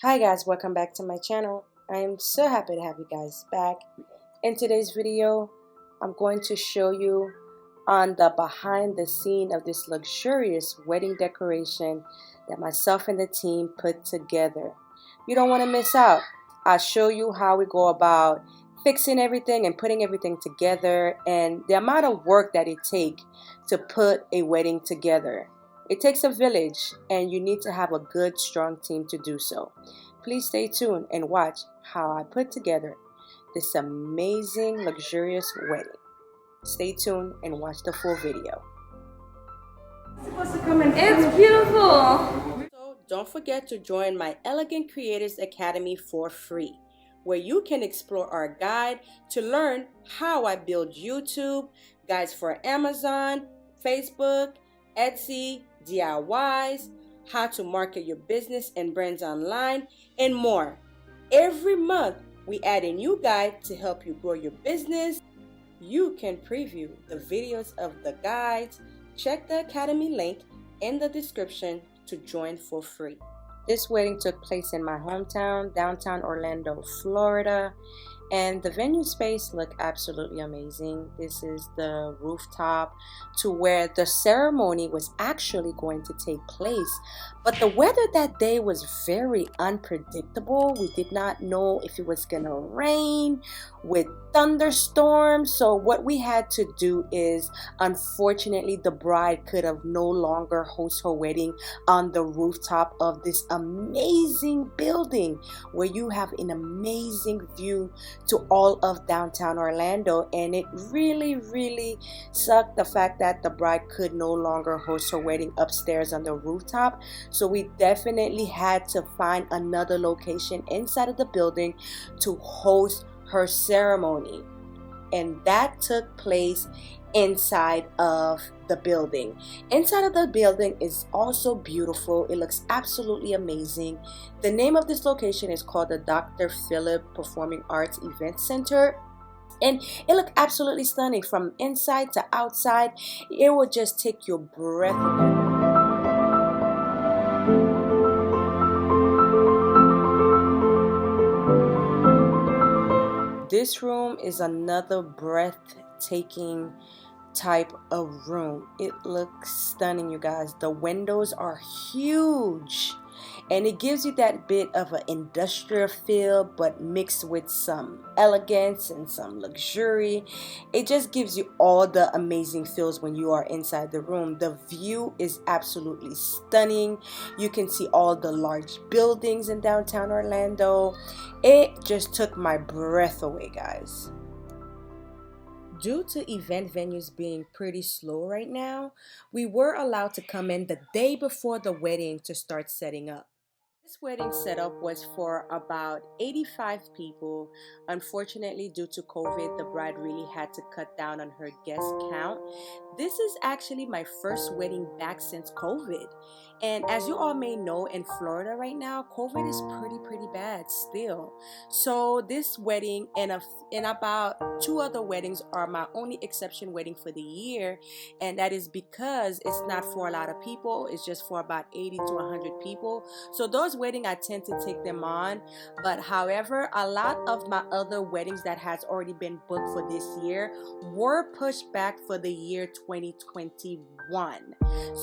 Hi guys, welcome back to my channel. I am so happy to have you guys back. In today's video, I'm going to show you on the behind the scene of this luxurious wedding decoration that myself and the team put together. You don't want to miss out. I'll show you how we go about fixing everything and putting everything together and the amount of work that it takes to put a wedding together. It takes a village and you need to have a good, strong team to do so. Please stay tuned and watch how I put together this amazing, luxurious wedding. Stay tuned and watch the full video. It's beautiful. So don't forget to join my Elegant Creators Academy for free, where you can explore our guide to learn how I build YouTube, guides for Amazon, Facebook, Etsy, DIYs, how to market your business and brands online, and more. Every month, we add a new guide to help you grow your business. You can preview the videos of the guides. Check the Academy link in the description to join for free. This wedding took place in my hometown, downtown Orlando, Florida. And the venue space looked absolutely amazing. This is the rooftop to where the ceremony was actually going to take place. But the weather that day was very unpredictable. We did not know if it was gonna rain with thunderstorms. So what we had to do is, unfortunately, the bride could have no longer host her wedding on the rooftop of this amazing building where you have an amazing view to all of downtown Orlando. And it really sucked, the fact that the bride could no longer host her wedding upstairs on the rooftop. So we definitely had to find another location inside of the building to host her ceremony, and that took place inside of the building. Inside of the building is also beautiful. It looks absolutely amazing. The name of this location is called the Dr. Philip Performing Arts Event Center, and it looked absolutely stunning from inside to outside. It will just take your breath away. This room is another breathtaking type of room. It looks stunning, you guys. The windows are huge and it gives you that bit of an industrial feel, but mixed with some elegance and some luxury. It just gives you all the amazing feels when you are inside the room. The view is absolutely stunning. You can see all the large buildings in downtown Orlando. It just took my breath away, guys. Due to event venues being pretty slow right now, we were allowed to come in the day before the wedding to start setting up. This wedding setup was for about 85 people. Unfortunately, due to COVID, the bride really had to cut down on her guest count. This is actually my first wedding back since COVID. And as you all may know, in Florida right now, COVID is pretty bad still. So this wedding and about 2 other weddings are my only exception wedding for the year. And that is because it's not for a lot of people. It's just for about 80 to 100 people. So those weddings, I tend to take them on. But however, a lot of my other weddings that has already been booked for this year were pushed back for the year 2021.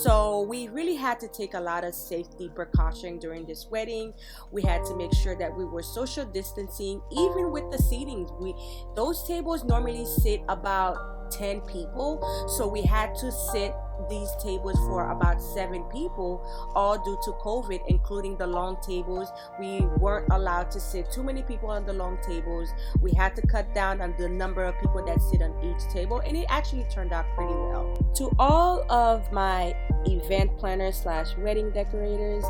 So we really had to take a lot of safety precaution during this wedding. We had to make sure that we were social distancing, even with the seatings. Those tables normally sit about 10 people, so we had to sit these tables for about 7 people, all due to COVID, including the long tables. We weren't allowed to sit too many people on the long tables. We had to cut down on the number of people that sit on each table, and it actually turned out pretty well. To all of my event planners / wedding decorators,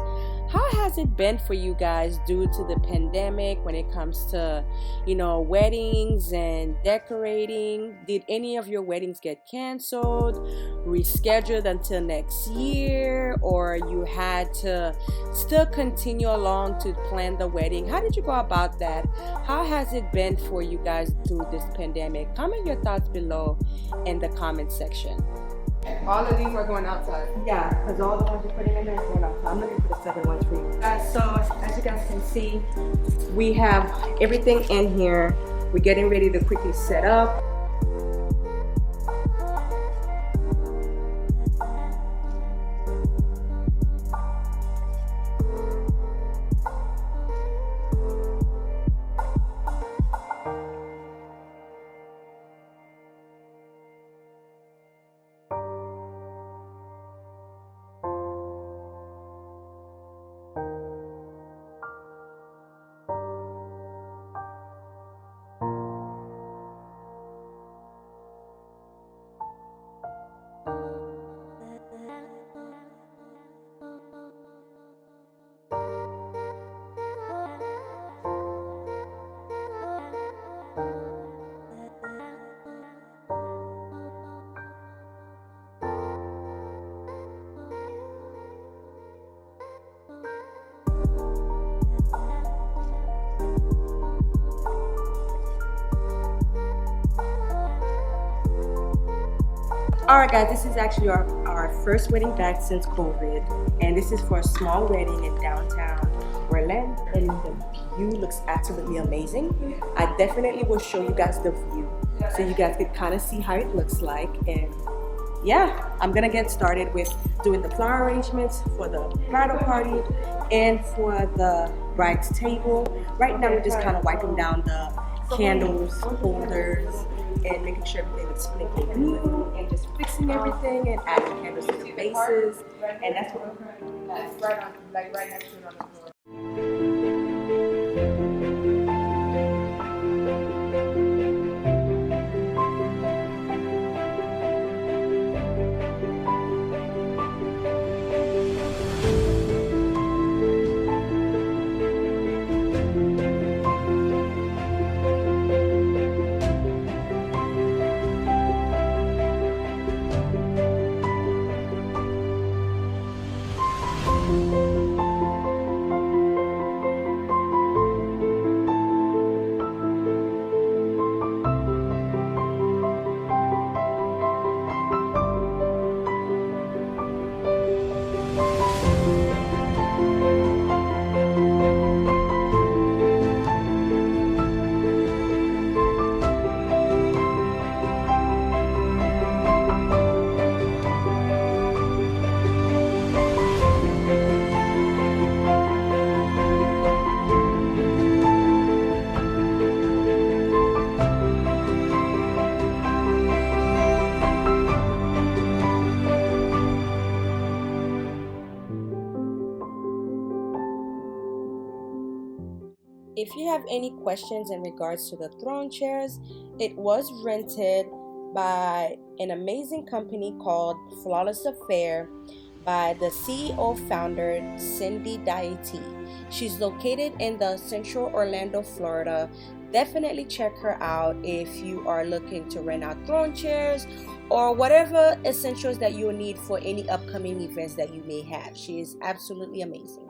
how has it been for you guys due to the pandemic when it comes to, weddings and decorating? Did any of your weddings get canceled, rescheduled until next year, or you had to still continue along to plan the wedding? How did you go about that? How has it been for you guys through this pandemic? Comment your thoughts below in the comment section. All of these are going outside. Yeah, because all the ones you're putting in there is going outside. I'm looking for the 7 ones for you guys. So as you guys can see, we have everything in here. We're getting ready to quickly set up. Alright guys, this is actually our first wedding back since COVID, and this is for a small wedding in downtown Orlando, and the view looks absolutely amazing. I definitely will show you guys the view so you guys can kind of see how it looks like. And yeah, I'm gonna get started with doing the flower arrangements for the bridal party and for the bride's table. Right now we're just kind of wiping down the candles, holders, and making sure everything is blinking new, and just fixing everything and adding candles to the bases. And that's what we're currently doing. It's right on, like right next to it on the floor. If you have any questions in regards to the throne chairs, it was rented by an amazing company called Flawless Affair by the CEO founder Cindy Diety. She's located in the central Orlando, Florida. Definitely check her out if you are looking to rent out throne chairs or whatever essentials that you'll need for any upcoming events that you may have. She is absolutely amazing.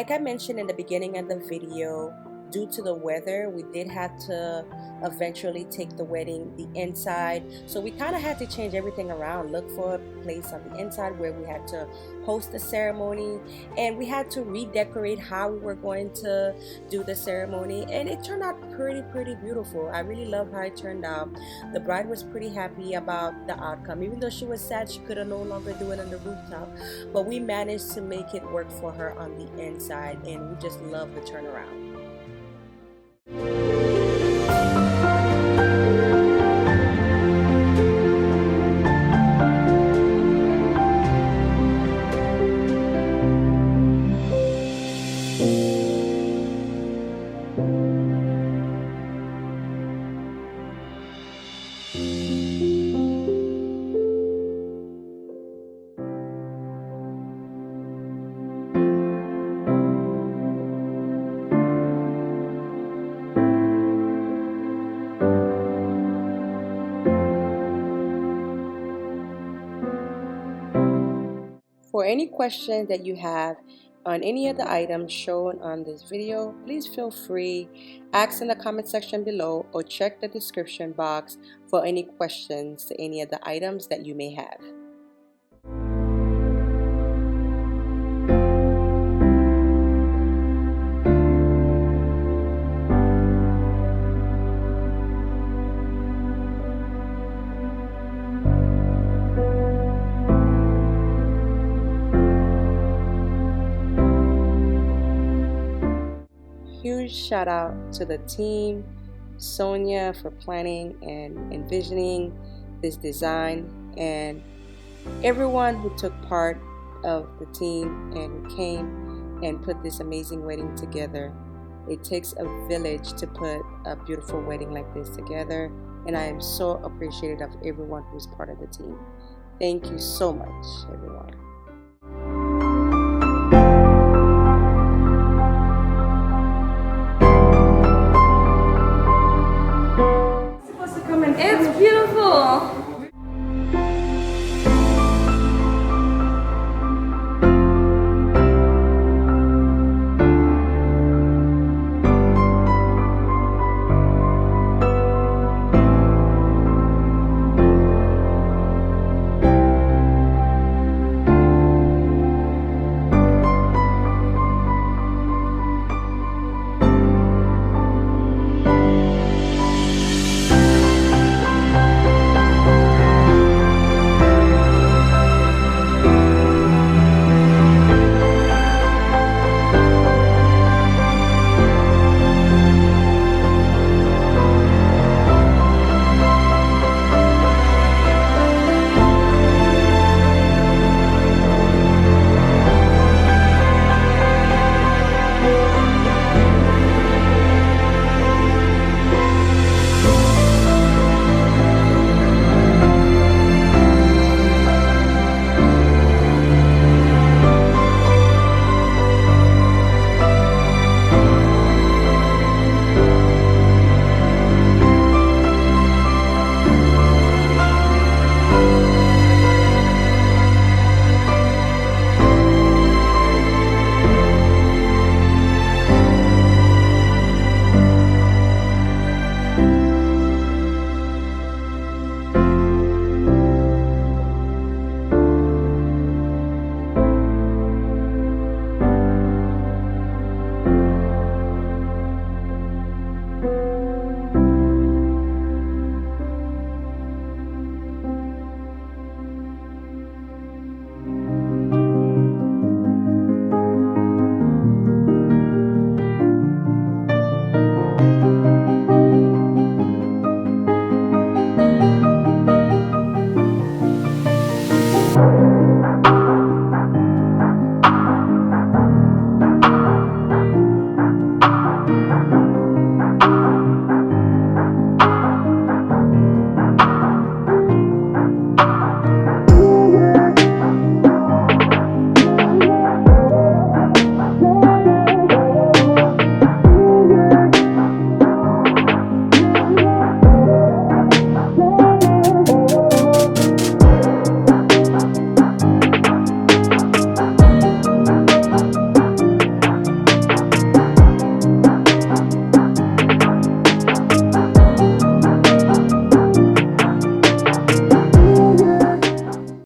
like I mentioned in the beginning of the video, due to the weather, we did have to eventually take the wedding the inside. So we kind of had to change everything around, look for a place on the inside where we had to host the ceremony, and we had to redecorate how we were going to do the ceremony, and it turned out pretty beautiful. I really love how it turned out. The bride was pretty happy about the outcome, even though she was sad she could no longer do it on the rooftop, but we managed to make it work for her on the inside, and we just love the turnaround. For any questions that you have on any of the items shown on this video, please feel free, ask in the comment section below or check the description box for any questions to any of the items that you may have. Huge shout out to the team, Sonia, for planning and envisioning this design, and everyone who took part of the team and who came and put this amazing wedding together. It takes a village to put a beautiful wedding like this together, and I am so appreciative of everyone who's part of the team. Thank you so much, everyone. It's beautiful.